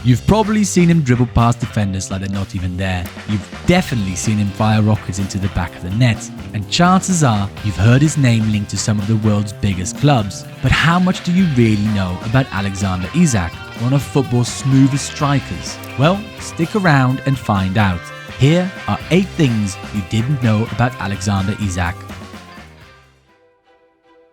You've probably seen him dribble past defenders like they're not even there. You've definitely seen him fire rockets into the back of the net. And chances are you've heard his name linked to some of the world's biggest clubs. But how much do you really know about Alexander Isak, one of football's smoothest strikers? Well, stick around and find out. Here are 8 things you didn't know about Alexander Isak.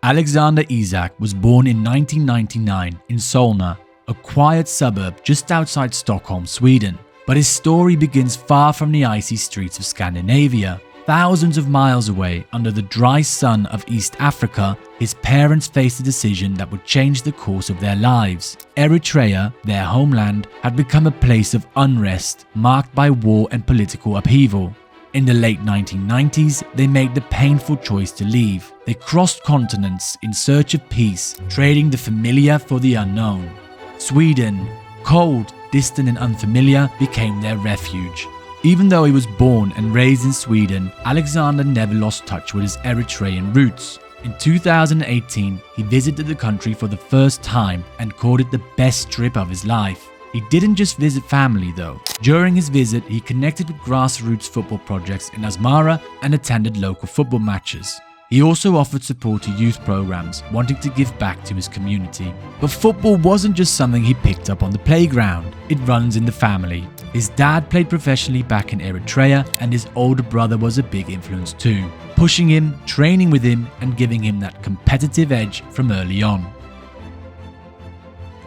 Alexander Isak was born in 1999 in Solna, a quiet suburb just outside Stockholm, Sweden. But his story begins far from the icy streets of Scandinavia. Thousands of miles away, under the dry sun of East Africa, his parents faced a decision that would change the course of their lives. Eritrea, their homeland, had become a place of unrest, marked by war and political upheaval. In the late 1990s, they made the painful choice to leave. They crossed continents in search of peace, trading the familiar for the unknown. Sweden, cold, distant and unfamiliar, became their refuge. Even though he was born and raised in Sweden, Alexander never lost touch with his Eritrean roots. In 2018, he visited the country for the first time and called it the best trip of his life. He didn't just visit family though. During his visit, he connected with grassroots football projects in Asmara and attended local football matches. He also offered support to youth programs, wanting to give back to his community. But football wasn't just something he picked up on the playground. It runs in the family. His dad played professionally back in Eritrea, and his older brother was a big influence too, pushing him, training with him, and giving him that competitive edge from early on.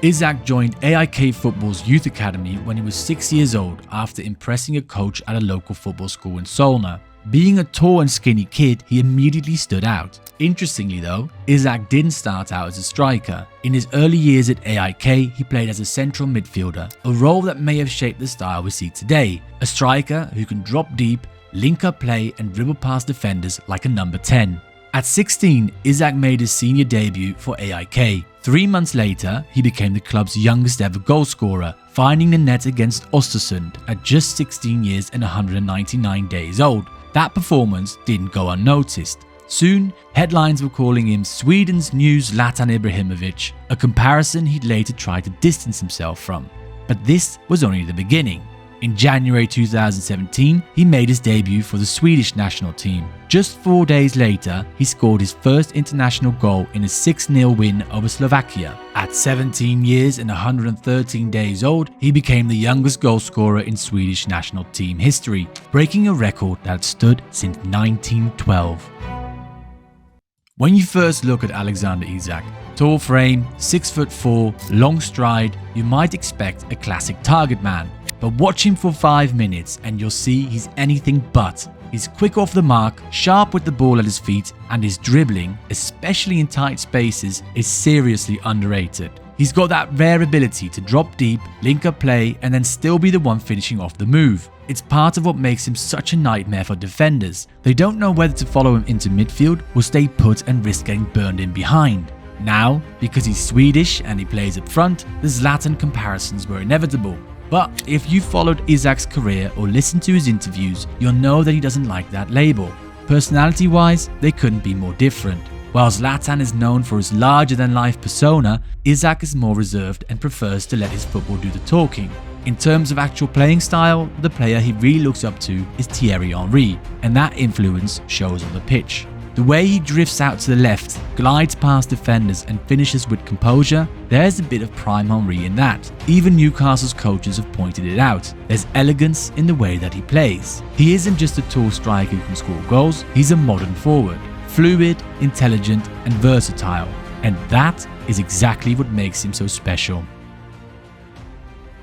Isak joined AIK Football's youth academy when he was 6 years old after impressing a coach at a local football school in Solna. Being a tall and skinny kid, he immediately stood out. Interestingly though, Isak didn't start out as a striker. In his early years at AIK, he played as a central midfielder, a role that may have shaped the style we see today. A striker who can drop deep, link up play and dribble past defenders like a number 10. At 16, Isak made his senior debut for AIK. 3 months later, he became the club's youngest ever goalscorer, finding the net against Östersund at just 16 years and 199 days old. That performance didn't go unnoticed. Soon, headlines were calling him Sweden's new Zlatan Ibrahimovic, a comparison he'd later try to distance himself from. But this was only the beginning. In January 2017, he made his debut for the Swedish national team. Just 4 days later, he scored his first international goal in a 6-0 win over Slovakia. At 17 years and 113 days old, he became the youngest goalscorer in Swedish national team history, breaking a record that had stood since 1912. When you first look at Alexander Isak, tall frame, 6'4", long stride, you might expect a classic target man. But watch him for 5 minutes and you'll see he's anything but. He's quick off the mark, sharp with the ball at his feet, and his dribbling, especially in tight spaces, is seriously underrated. He's got that rare ability to drop deep, link up play, and then still be the one finishing off the move. It's part of what makes him such a nightmare for defenders. They don't know whether to follow him into midfield or stay put and risk getting burned in behind. Now, because he's Swedish and he plays up front, the Zlatan comparisons were inevitable. But if you followed Isak's career or listened to his interviews, you'll know that he doesn't like that label. Personality-wise, they couldn't be more different. While Zlatan is known for his larger-than-life persona, Isak is more reserved and prefers to let his football do the talking. In terms of actual playing style, the player he really looks up to is Thierry Henry, and that influence shows on the pitch. The way he drifts out to the left, glides past defenders and finishes with composure, there's a bit of prime Henry in that. Even Newcastle's coaches have pointed it out. There's elegance in the way that he plays. He isn't just a tall striker who can score goals, he's a modern forward. Fluid, intelligent and versatile. And that is exactly what makes him so special.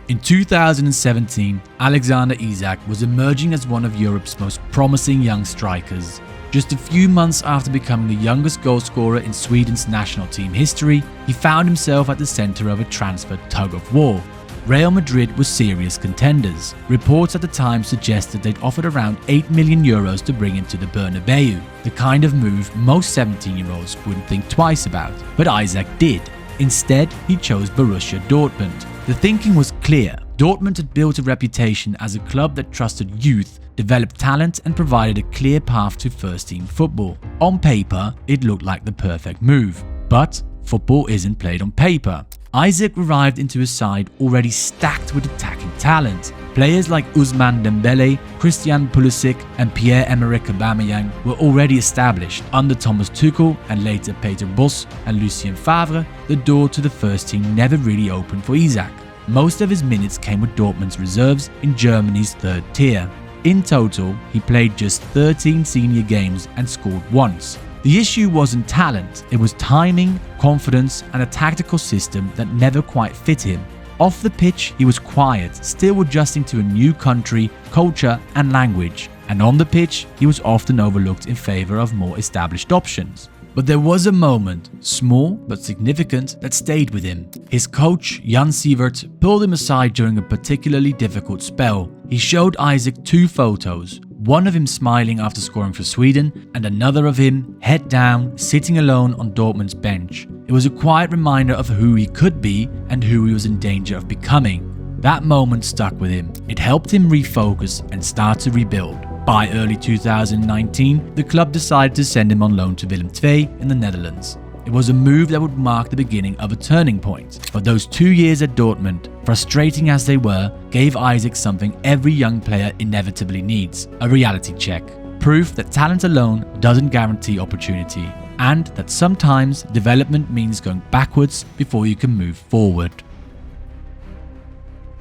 In 2017, Alexander Isak was emerging as one of Europe's most promising young strikers. Just a few months after becoming the youngest goalscorer in Sweden's national team history, he found himself at the centre of a transfer tug-of-war. Real Madrid were serious contenders. Reports at the time suggested they'd offered around €8 million to bring him to the Bernabeu, the kind of move most 17-year-olds wouldn't think twice about. But Isak did. Instead, he chose Borussia Dortmund. The thinking was clear. Dortmund had built a reputation as a club that trusted youth, developed talent and provided a clear path to first-team football. On paper, it looked like the perfect move. But football isn't played on paper. Isak arrived into his side already stacked with attacking talent. Players like Ousmane Dembele, Christian Pulisic and Pierre-Emerick Aubameyang were already established. Under Thomas Tuchel and later Peter Bosz and Lucien Favre, the door to the first team never really opened for Isak. Most of his minutes came with Dortmund's reserves in Germany's third tier. In total, he played just 13 senior games and scored once. The issue wasn't talent, it was timing, confidence and a tactical system that never quite fit him. Off the pitch, he was quiet, still adjusting to a new country, culture and language. And on the pitch, he was often overlooked in favour of more established options. But there was a moment, small but significant, that stayed with him. His coach, Jan Sievert, pulled him aside during a particularly difficult spell. He showed Isak two photos, one of him smiling after scoring for Sweden and another of him, head down, sitting alone on Dortmund's bench. It was a quiet reminder of who he could be and who he was in danger of becoming. That moment stuck with him. It helped him refocus and start to rebuild. By early 2019, the club decided to send him on loan to Willem II in the Netherlands. It was a move that would mark the beginning of a turning point. But those 2 years at Dortmund, frustrating as they were, gave Isak something every young player inevitably needs: a reality check. Proof that talent alone doesn't guarantee opportunity, and that sometimes development means going backwards before you can move forward.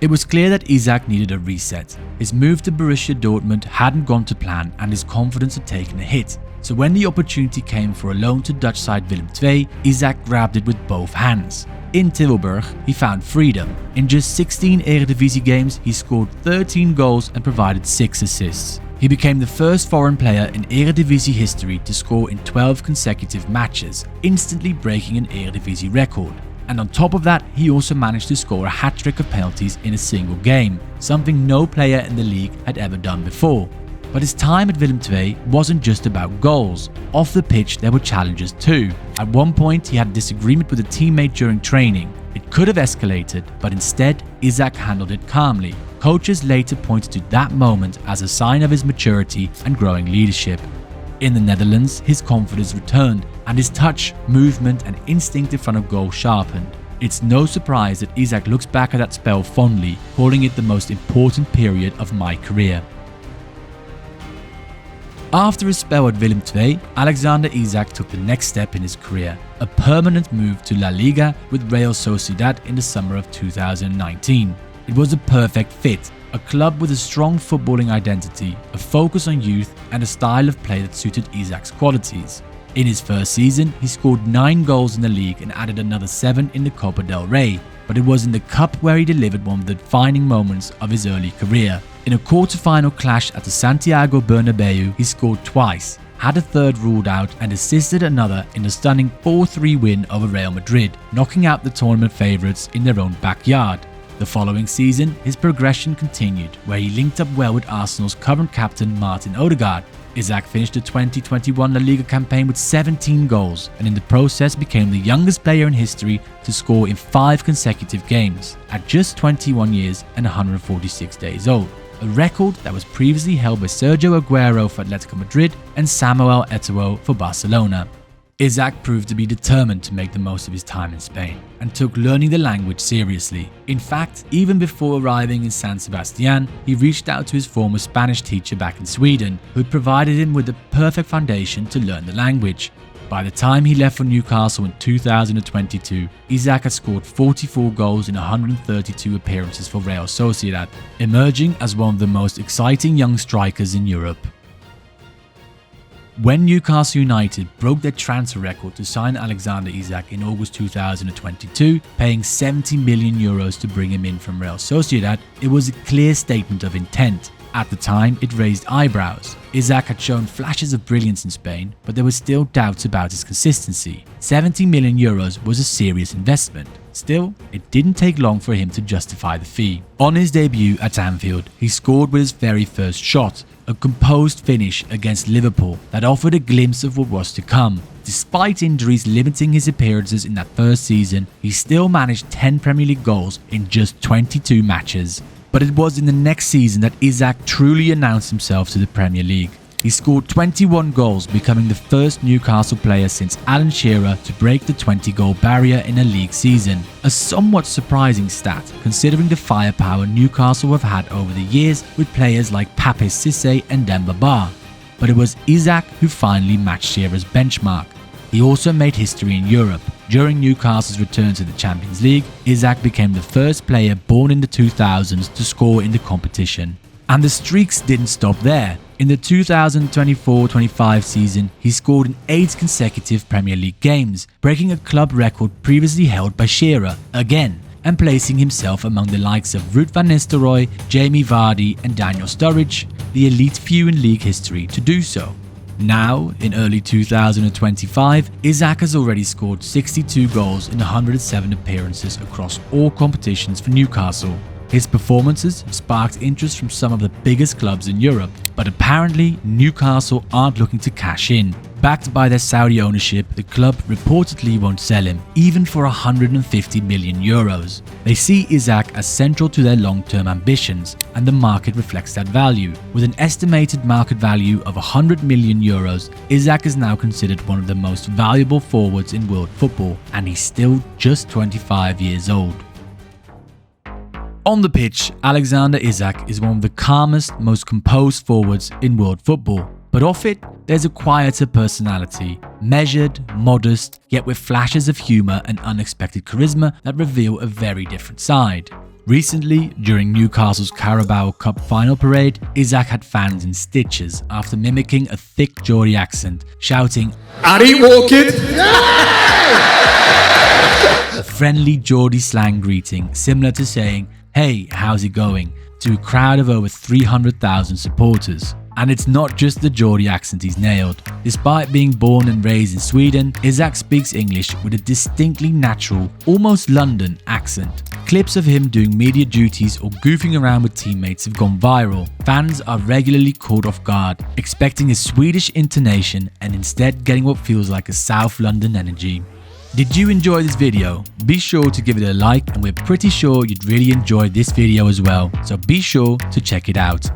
It was clear that Isak needed a reset. His move to Borussia Dortmund hadn't gone to plan and his confidence had taken a hit. So when the opportunity came for a loan to Dutch side Willem II, Isak grabbed it with both hands. In Tilburg, he found freedom. In just 16 Eredivisie games, he scored 13 goals and provided 6 assists. He became the first foreign player in Eredivisie history to score in 12 consecutive matches, instantly breaking an Eredivisie record. And on top of that, he also managed to score a hat-trick of penalties in a single game, something no player in the league had ever done before. But his time at Willem II wasn't just about goals. Off the pitch, there were challenges too. At one point, he had a disagreement with a teammate during training. It could have escalated, but instead, Isak handled it calmly. Coaches later pointed to that moment as a sign of his maturity and growing leadership. In the Netherlands, his confidence returned, and his touch, movement and instinct in front of goal sharpened. It's no surprise that Isak looks back at that spell fondly, calling it the most important period of my career. After his spell at Willem II, Alexander Isak took the next step in his career, a permanent move to La Liga with Real Sociedad in the summer of 2019. It was a perfect fit, a club with a strong footballing identity, a focus on youth and a style of play that suited Isak's qualities. In his first season, he scored 9 goals in the league and added another 7 in the Copa del Rey, but it was in the cup where he delivered one of the defining moments of his early career. In a quarter-final clash at the Santiago Bernabeu, he scored twice, had a third ruled out and assisted another in a stunning 4-3 win over Real Madrid, knocking out the tournament favourites in their own backyard. The following season, his progression continued, where he linked up well with Arsenal's current captain Martin Odegaard. Isak finished the 2021 La Liga campaign with 17 goals and in the process became the youngest player in history to score in 5 consecutive games, at just 21 years and 146 days old. A record that was previously held by Sergio Aguero for Atletico Madrid and Samuel Eto'o for Barcelona. Isak proved to be determined to make the most of his time in Spain and took learning the language seriously. In fact, even before arriving in San Sebastian, he reached out to his former Spanish teacher back in Sweden, who had provided him with the perfect foundation to learn the language. By the time he left for Newcastle in 2022, Isak had scored 44 goals in 132 appearances for Real Sociedad, emerging as one of the most exciting young strikers in Europe. When Newcastle United broke their transfer record to sign Alexander Isak in August 2022, paying €70 million to bring him in from Real Sociedad, it was a clear statement of intent. At the time, it raised eyebrows. Isak had shown flashes of brilliance in Spain, but there were still doubts about his consistency. €70 million was a serious investment. Still, it didn't take long for him to justify the fee. On his debut at Anfield, he scored with his very first shot, a composed finish against Liverpool that offered a glimpse of what was to come. Despite injuries limiting his appearances in that first season, he still managed 10 Premier League goals in just 22 matches. But it was in the next season that Isak truly announced himself to the Premier League. He scored 21 goals, becoming the first Newcastle player since Alan Shearer to break the 20-goal barrier in a league season. A somewhat surprising stat, considering the firepower Newcastle have had over the years with players like Pape Cissé and Demba Ba. But it was Isak who finally matched Shearer's benchmark. He also made history in Europe. During Newcastle's return to the Champions League, Isak became the first player born in the 2000s to score in the competition. And the streaks didn't stop there. In the 2024-25 season, he scored in 8 consecutive Premier League games, breaking a club record previously held by Shearer again, and placing himself among the likes of Ruud van Nistelrooy, Jamie Vardy and Daniel Sturridge, the elite few in league history to do so. Now, in early 2025, Isak has already scored 62 goals in 107 appearances across all competitions for Newcastle. His performances have sparked interest from some of the biggest clubs in Europe, but apparently Newcastle aren't looking to cash in. Backed by their Saudi ownership, the club reportedly won't sell him, even for 150 million euros. They see Isak as central to their long-term ambitions, and the market reflects that value. With an estimated market value of 100 million euros, Isak is now considered one of the most valuable forwards in world football, and he's still just 25 years old. On the pitch, Alexander Isak is one of the calmest, most composed forwards in world football. But off it, there's a quieter personality, measured, modest, yet with flashes of humour and unexpected charisma that reveal a very different side. Recently, during Newcastle's Carabao Cup final parade, Isak had fans in stitches after mimicking a thick Geordie accent, shouting, "Are you walking?" A friendly Geordie slang greeting similar to saying, "Hey, how's it going?" to a crowd of over 300,000 supporters. And it's not just the Geordie accent he's nailed. Despite being born and raised in Sweden, Isak speaks English with a distinctly natural, almost London accent. Clips of him doing media duties or goofing around with teammates have gone viral. Fans are regularly caught off guard, expecting a Swedish intonation and instead getting what feels like a South London energy. Did you enjoy this video? Be sure to give it a like, and we're pretty sure you'd really enjoy this video as well, so be sure to check it out.